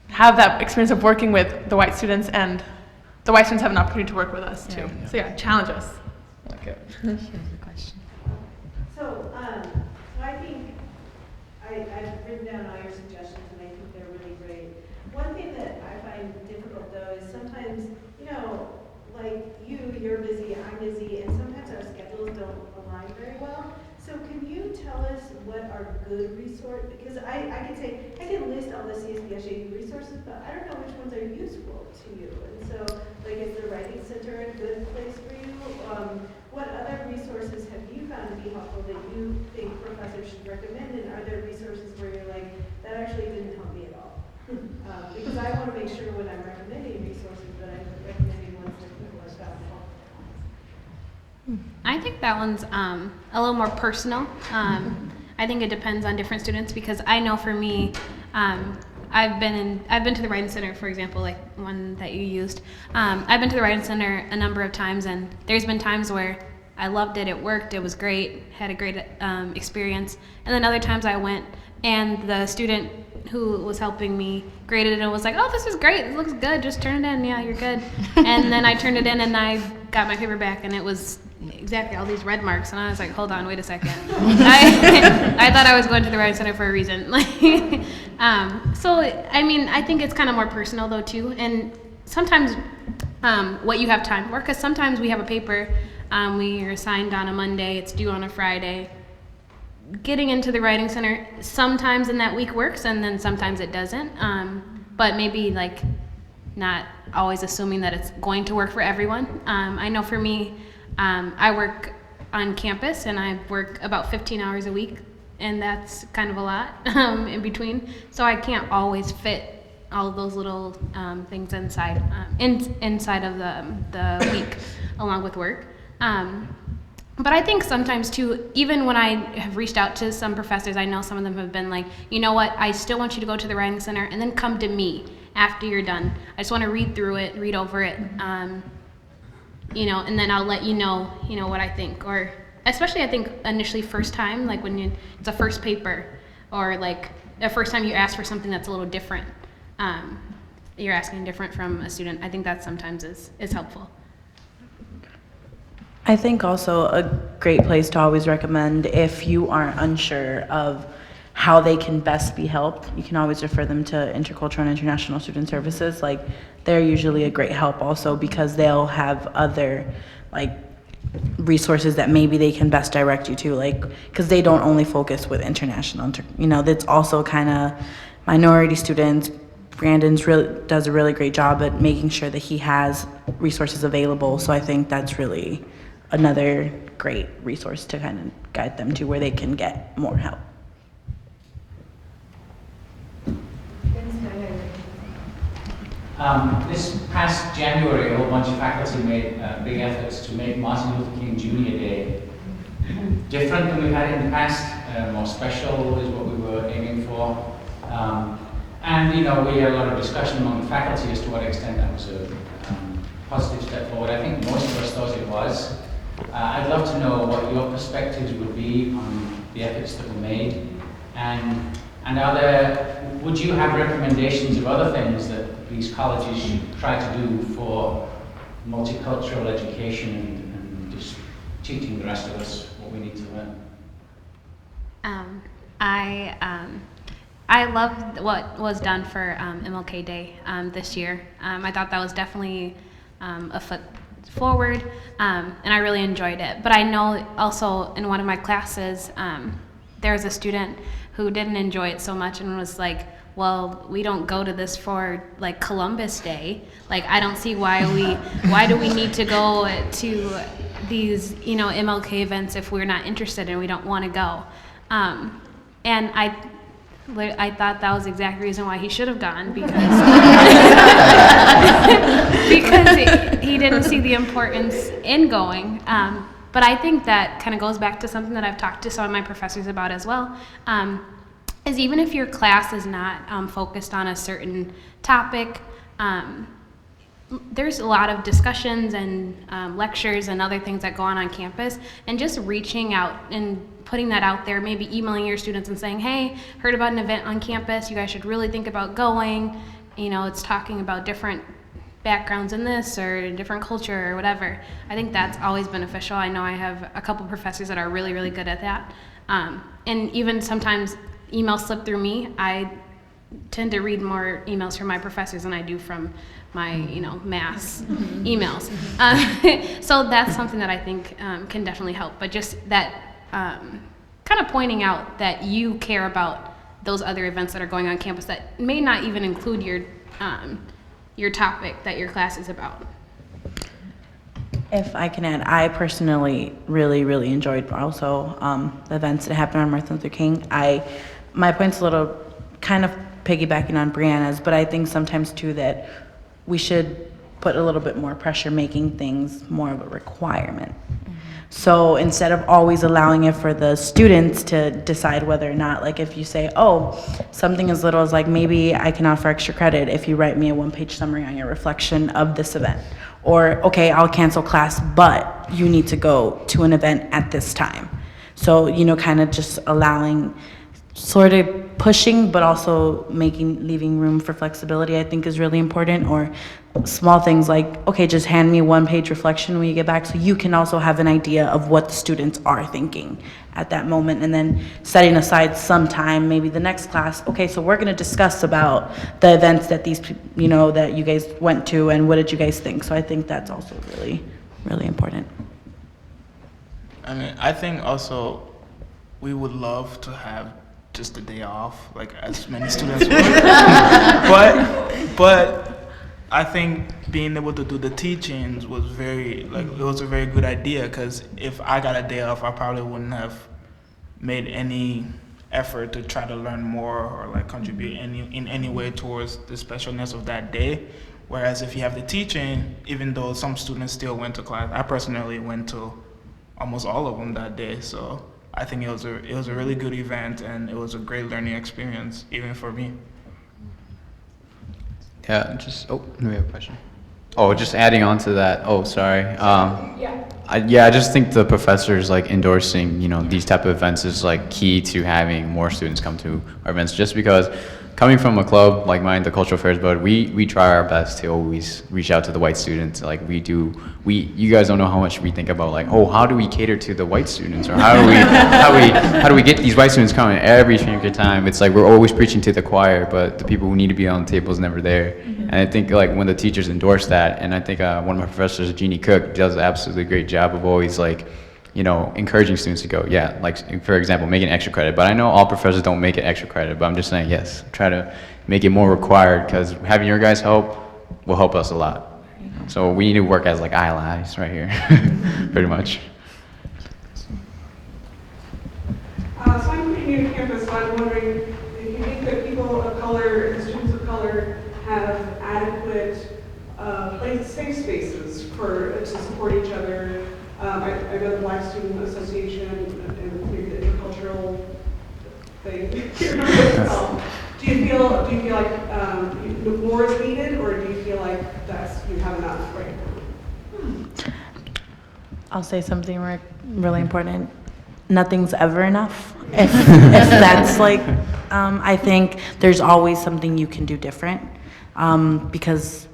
have that experience of working with the white students, and the white students have an opportunity to work with us too. Yeah. So yeah, challenge us. Okay. Here's the question. So I think I've written down all your suggestions, and I think they're really great. One thing that I find difficult though is sometimes, you know, like you're busy, I'm busy, and sometimes our schedules don't align very well. So can you tell us what are good resources? Because I can say, I can list all the CSBSJU resources, but I don't know which ones are useful to you. And so, like, is the Writing Center a good place for you? What other resources have you found to be helpful that you think professors should recommend? And are there resources where you're like, that actually didn't help me at all? Because I want to make sure when I'm recommending resources that I'm recommending ones that people have found helpful. I think that one's a little more personal. I think it depends on different students, because I know for me, I've been to the Writing Center, for example, like one that you used. I've been to the Writing Center a number of times, and there's been times where I loved it, it worked, it was great, had a great experience. And then other times I went, and the student who was helping me graded it and was like, "Oh, this is great, it looks good, just turn it in, yeah, you're good." And then I turned it in and I got my paper back, and it was exactly all these red marks, and I was like, hold on, wait a second. I thought I was going to the Writing Center for a reason. So, I mean, I think it's kind of more personal though too, and sometimes what you have time for, because sometimes we have a paper, we are assigned on a Monday, it's due on a Friday. Getting into the Writing Center sometimes in that week works, and then sometimes it doesn't, but maybe like not always assuming that it's going to work for everyone. I know for me, I work on campus, and I work about 15 hours a week, and that's kind of a lot in between. So I can't always fit all of those little things inside of the week along with work. But I think sometimes too, even when I have reached out to some professors, I know some of them have been like, you know what, I still want you to go to the Writing Center and then come to me after you're done. I just want to read through it, read over it. You know, and then I'll let you know what I think. Or especially I think initially first time, like when it's a first paper, or like the first time you ask for something that's a little different, you're asking different from a student. I think that sometimes is helpful. I think also a great place to always recommend, if you are unsure of how they can best be helped, you can always refer them to Intercultural and International Student Services. Like, they're usually a great help also, because they'll have other like resources that maybe they can best direct you to, like, because they don't only focus with international, you know, that's also kind of minority students. Brandon's does a really great job at making sure that he has resources available, so I think that's really another great resource to kind of guide them to where they can get more help. This past January, a whole bunch of faculty made big efforts to make Martin Luther King Jr. Day different than we've had in the past. More special is what we were aiming for. And you know, we had a lot of discussion among the faculty as to what extent that was a positive step forward. I think most of us thought it was. I'd love to know what your perspectives would be on the efforts that were made, and would you have recommendations of other things that these colleges should try to do for multicultural education and just teaching the rest of us what we need to learn? I loved what was done for MLK Day this year. I thought that was definitely a foot forward, and I really enjoyed it. But I know also in one of my classes, there was a student who didn't enjoy it so much and was like, well, we don't go to this for like Columbus Day. Like, I don't see why do we need to go to these, you know, MLK events if we're not interested and we don't want to go. And I thought that was the exact reason why he should have gone, because because the importance in going. But I think that kind of goes back to something that I've talked to some of my professors about as well, is even if your class is not focused on a certain topic, there's a lot of discussions and lectures and other things that go on campus, and just reaching out and putting that out there, maybe emailing your students and saying, hey, heard about an event on campus, you guys should really think about going. You know, it's talking about different backgrounds in this or different culture or whatever. I think that's always beneficial. I know I have a couple professors that are really, really good at that. And even sometimes emails slip through me. I tend to read more emails from my professors than I do from my, mass emails. So that's something that I think can definitely help. But just that kind of pointing out that you care about those other events that are going on campus that may not even include your topic that your class is about. If I can add, I personally really, really enjoyed also the events that happened on Martin Luther King. My point's a little kind of piggybacking on Bryanna's, but I think sometimes too that we should put a little bit more pressure making things more of a requirement. So instead of always allowing it for the students to decide whether or not, like if you say, oh, something as little as like maybe I can offer extra credit if you write me a one-page summary on your reflection of this event. Or, okay, I'll cancel class, but you need to go to an event at this time. So, kind of just allowing, sort of pushing, but also leaving room for flexibility, I think is really important. Or small things like, okay, just hand me a one-page reflection when you get back so you can also have an idea of what the students are thinking at that moment, and then setting aside some time, maybe the next class, okay, so we're gonna discuss about the events that these, that you guys went to and what did you guys think. So I think that's also really, really important. I mean, I think also we would love to have just a day off, like as many students would. But I think being able to do the teachings was it was a very good idea, because if I got a day off, I probably wouldn't have made any effort to try to learn more or like contribute in any way towards the specialness of that day. Whereas if you have the teaching, even though some students still went to class, I personally went to almost all of them that day. So I think it was a really good event, and it was a great learning experience, even for me. Yeah, we have a question. Oh, just adding on to that. Oh, sorry. I just think the professors endorsing, these type of events is key to having more students come to our events. Just because coming from a club like mine, the Cultural Affairs Board, we try our best to always reach out to the white students. You guys don't know how much we think about how do we cater to the white students, or how do we get these white students coming every single time. It's we're always preaching to the choir, but the people who need to be on the table is never there. Mm-hmm. And I think when the teachers endorse that, and I think one of my professors, Jeannie Cook, does an absolutely great job of always encouraging students to go, for example, making extra credit. But I know all professors don't make it extra credit, but I'm just saying, yes, try to make it more required, because having your guys help will help us a lot. So we need to work as allies right here, pretty much. So I'm pretty new to campus, so I'm wondering if you think that people of color and students of color have adequate safe spaces to support each other. I know the Black Student Association and maybe the intercultural thing. Do you feel like more is needed, or do you feel like you have enough right now? I'll say something really important. Nothing's ever enough. If that's I think there's always something you can do different, because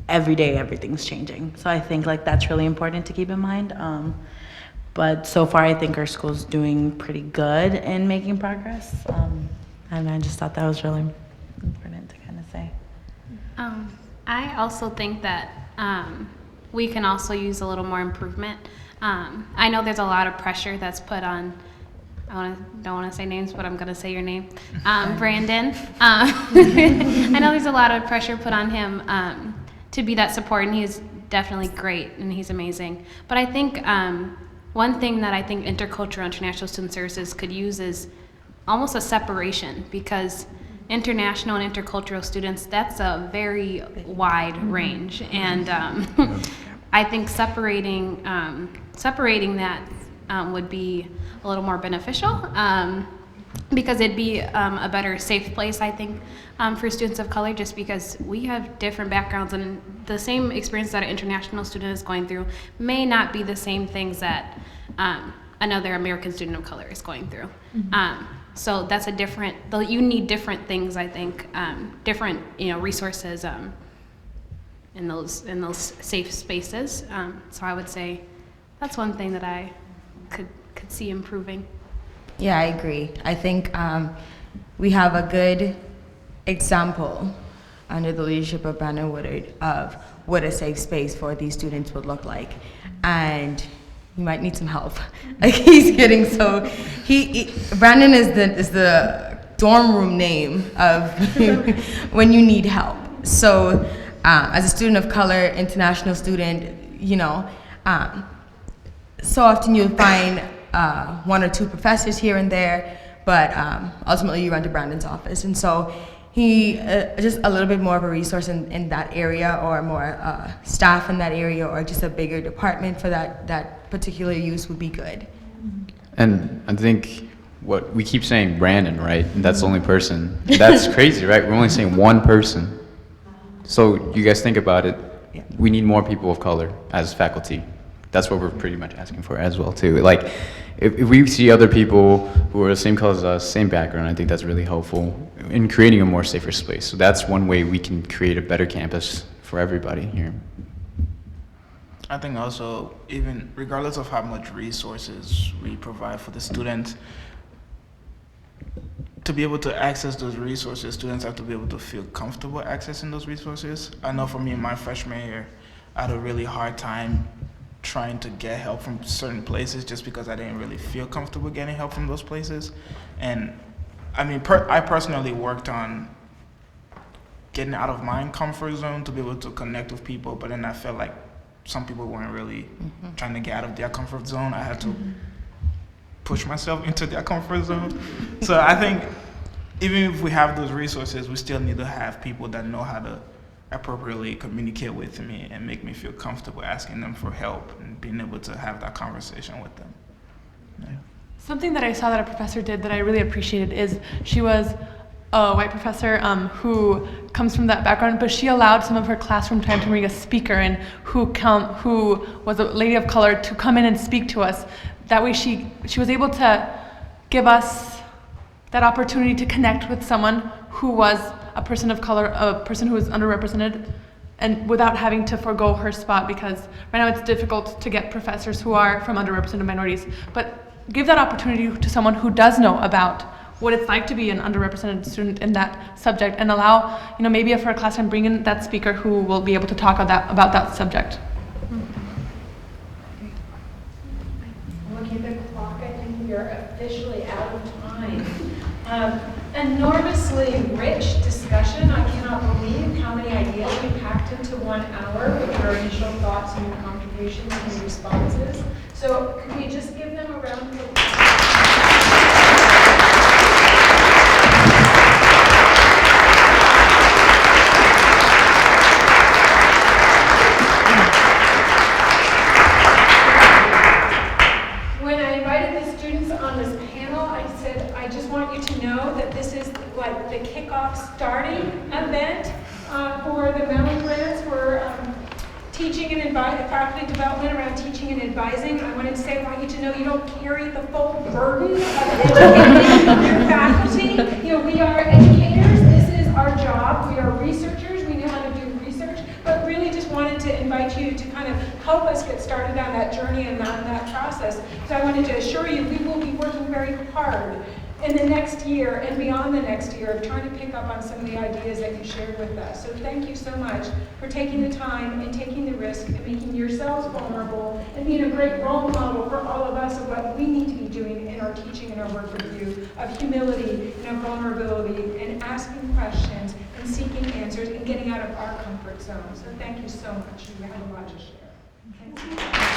every day everything's changing. So I think that's really important to keep in mind. But so far I think our school's doing pretty good in making progress. And I just thought that was really important to kind of say. I also think that we can also use a little more improvement. I know there's a lot of pressure that's put on, don't want to say names, but I'm going to say your name, Brandon. I know there's a lot of pressure put on him to be that support, and he's definitely great, and he's amazing. But I think one thing that I think Intercultural International Student Services could use is almost a separation, because international and intercultural students, that's a very wide range. And I think separating that would be a little more beneficial, because it'd be a better safe place, I think, for students of color, just because we have different backgrounds, and the same experience that an international student is going through may not be the same things that another American student of color is going through. So that's you need different things, I think, different resources in those safe spaces. So I would say that's one thing that I could see improving. Yeah, I agree. I think we have a good example under the leadership of Brandon Woodard of what a safe space for these students would look like. And you might need some help. Like he's getting so, Brandon is the dorm room name of when you need help. So as a student of color, international student, so often you'll find one or two professors here and there, but ultimately you run to Brandon's office. And so he, just a little bit more of a resource in that area, or more staff in that area, or just a bigger department for that particular use would be good. And I think what we keep saying Brandon, right? And that's the only person. That's crazy, right? We're only saying one person. So you guys think about it. Yeah. We need more people of color as faculty. That's what we're pretty much asking for as well too. Like, if we see other people who are the same color as us, same background, I think that's really helpful in creating a more safer space. So that's one way we can create a better campus for everybody here. I think also, even regardless of how much resources we provide for the students, to be able to access those resources, students have to be able to feel comfortable accessing those resources. I know for me in my freshman year, I had a really hard time trying to get help from certain places just because I didn't really feel comfortable getting help from those places. And I mean, I personally worked on getting out of my comfort zone to be able to connect with people, but then I felt like some people weren't really trying to get out of their comfort zone. I had to push myself into their comfort zone. So I think even if we have those resources, we still need to have people that know how to appropriately communicate with me and make me feel comfortable asking them for help and being able to have that conversation with them. Yeah. Something that I saw that a professor did that I really appreciated is she was a white professor who comes from that background, but she allowed some of her classroom time to bring a speaker in who was a lady of color to come in and speak to us. That way she was able to give us that opportunity to connect with someone who was a person of color, a person who was underrepresented, and without having to forego her spot, because right now it's difficult to get professors who are from underrepresented minorities. But give that opportunity to someone who does know about what it's like to be an underrepresented student in that subject, and allow, maybe for a class time, bring in that speaker who will be able to talk about that subject. Looking at the clock, I think we are officially out of time. Enormously rich discussion. I cannot believe how many ideas we packed into 1 hour with your initial thoughts and your contributions and your responses. So could we just give them a round of applause? When I invited the students on this panel, I said, I just want you to know that this is like the kickoff starting event for the Mellon Grants for teaching and faculty development around teaching and advising. I wanted to say, I want you to know you don't carry the full burden of educating your faculty. We are educators. This is our job. We are researchers. We know how to do research, but really just wanted to invite you to kind of help us get started on that journey and on that process. So I wanted to assure you we will be working very hard in the next year and beyond the next year of trying to pick up on some of the ideas that you shared with us. So thank you so much for taking the time and taking the risk and making yourselves vulnerable and being a great role model for all of us of what we need to be doing in our teaching and our work review, of humility and of vulnerability and asking questions and seeking answers and getting out of our comfort zone. So thank you so much. You have a lot to share. Thank you.